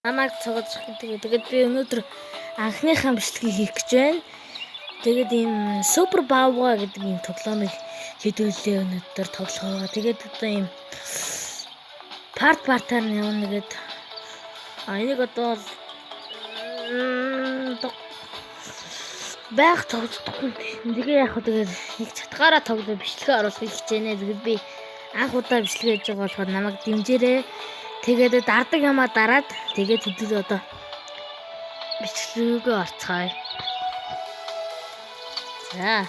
Намайг цогцох тэгээд би өнөөдөр анхныхаа бичлэгийг хийх гэж байна. Тэгээд ийм супер баавга гэдэг ийм тоглоомыг хэдүүлээ өнөөдөр тоглохоо. Тэгээд одоо ийм партаар нь явна гэдэг. Энийг одоо байх тоглохгүй. Тэгээ яг хөө тэгээд нэг чатгаараа тоглоо бичлэгээ оруулахыг хичээнэ. Тэгээд би анх удаа бичлэгээ хийж байгаа болохоор намайг дэмжээрэй. Тэгээд дардаг ямаа дараад тэгээд хэдүүлээ одоо бичлэгээ орцгоё. За.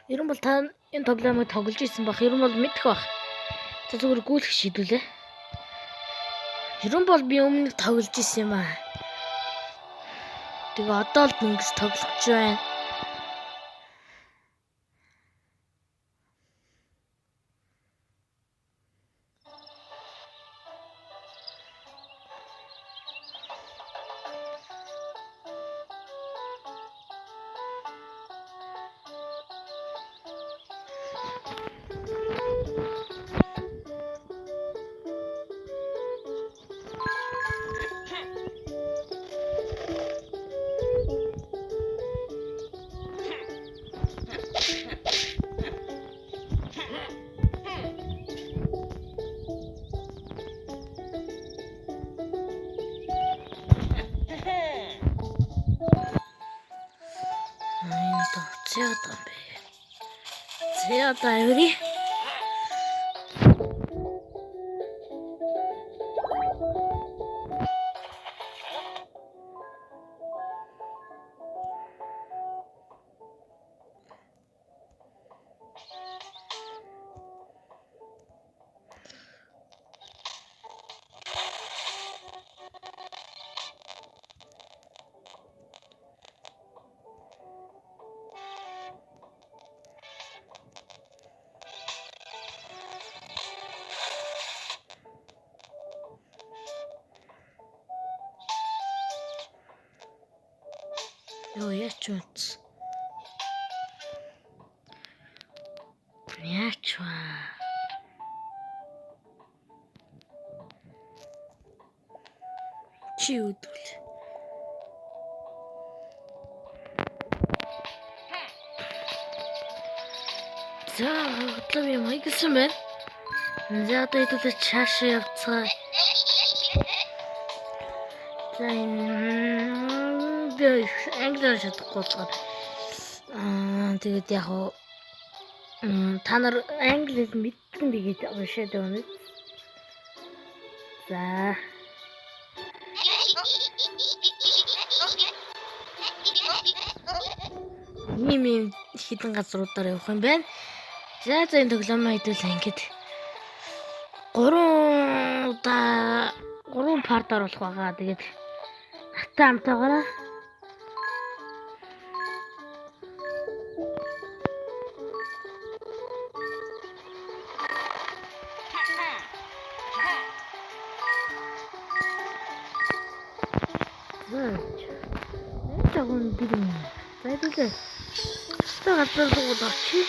Ерөн бол та энэ тоглоомыг тоглож ирсэн бах. Ерөн бол мэдэх бах. За зүгээр гүйлэх шийдвүлээ. Ерөн бол би өмнө тоглож ирсэн юм аа. Тэгээ одоо л ингэж тоглож байна. Зяада эври. Ёо яач вэ? Яач вэ? Чи үдвэл. За, хөтлөв юм хийсэн байна. За одоо хэдүүлээ чаашаа явцгаа. За англиар чадахгүй болохоор тэгээд яг та нар англиэд мэддэг тэгээд уншаад байна. За ийм хитэн газруудаар явах юм байна. За энэ тоглоомоо хэдүүлээ ингээд 3 парт оруулах байгаа. Тэгээд хатаа амтаагаараа Тагон дэрэн. Байдгүй. Стагаас дөрвөд очи.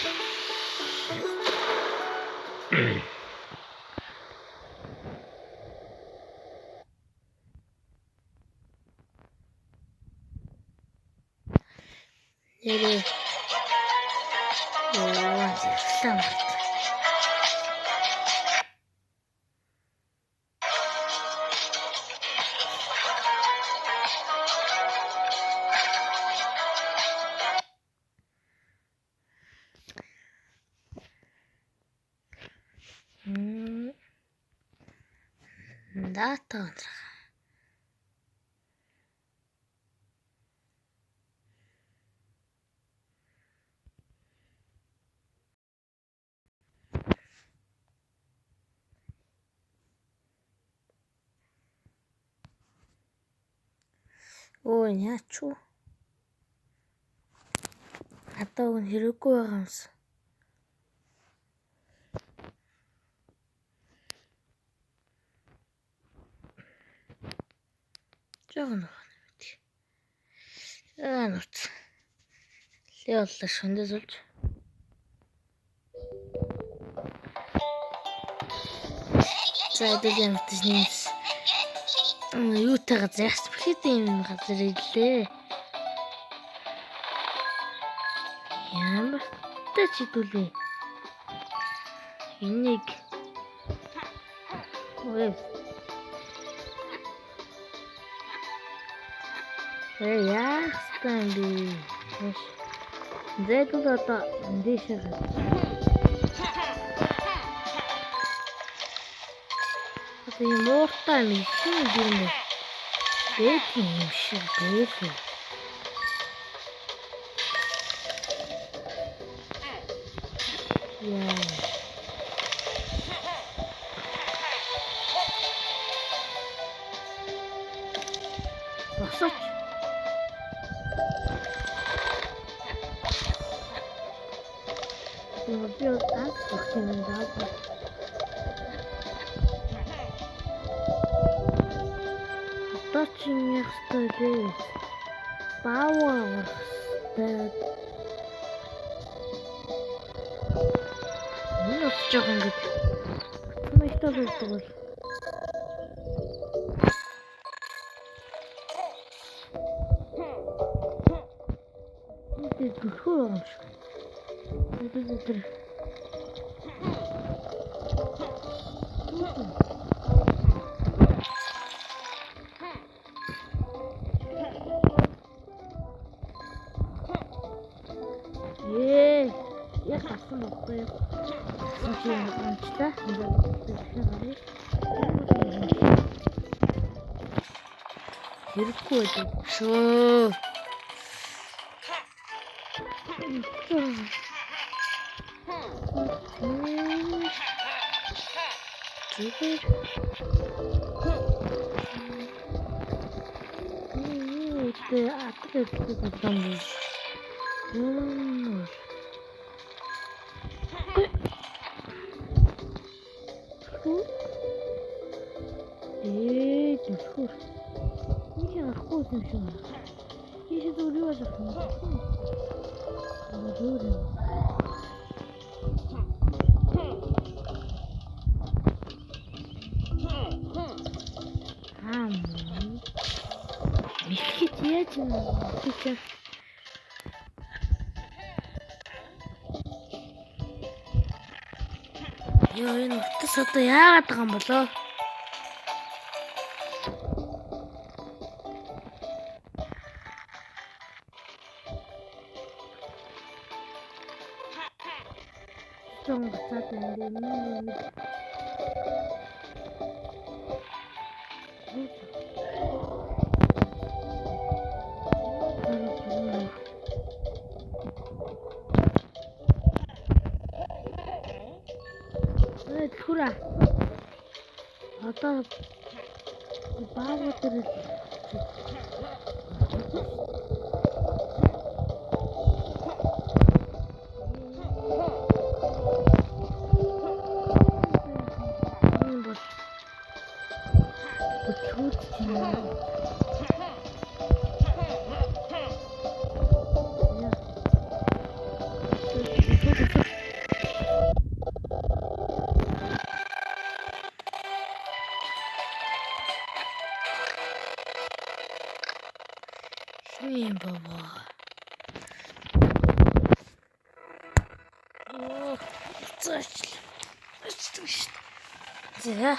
Нэрээ. Яа, дата. Оо яач вэ? Одоо хэрэггүй байгаа юмсан. Жогно. Аа нууц. Лээ боллоо шөндөөс улж. За эдгээр юм гэж нэмс. Юутай газар яс бэхэд юм газар ирлээ. Ямар та чидүүлээ. Энийг ой. Яах юм бэ? Зэдүүд одоо дэшээ. Одоо юм ууртай юм юм. Бэт юм шиг бэлээ. Яа. Босооч. Би анх өгсөн юм даа. Одоо чи яах вэ? Баавар. Энэ ч жоохон ингэ. Томьёотой болдог бол. Энд дөхөө юм шиг. Эдгээр яг тасан бохгүй юу? Чи амчлаа. Хэрэггүй байдаг шөө. Дөхөр. Нэг арахгүй юм шиг. Тийш дөрөв ажих юм. Дөрөв. Мэлхийд яаж юм бэ? Ёо энэ утас одоо яагаад байгаа юм болоо? Том гацаад энэ Хура. Одоо баавар Шин баба. Оо, цааш. За.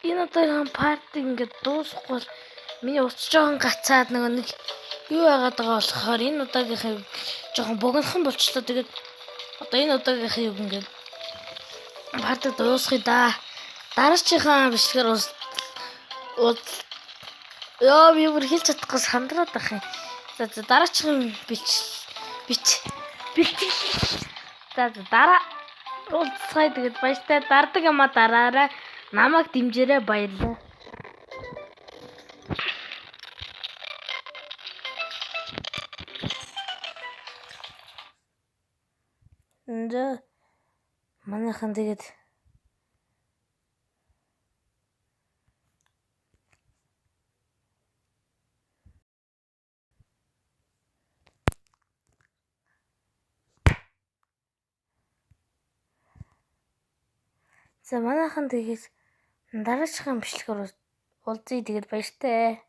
Энэ удаагийн парти ингээд дуусахгүй бол миний уц жоохон гацаад нэг юу яагаад байгаа болохоор энэ удаагийнхыг жоохон богинохон болчлоо. Тэгээд одоо энэ удаагийнхыг юу ингээд парти дуусгая да. Дараачихаа бичлэгээр ёо би бүр хэлж чадахгүй сандраад байх юм. За дараачихын бич. За дараа уулзцай тэгээд баяртай дардаг юм а дараарай. Намайг дэмжээрэй баярлалаа. Манайхан тэгээд За манайхан тэгээд дараачихан бичлэгээр уулзъя. Тэгээд баяртай.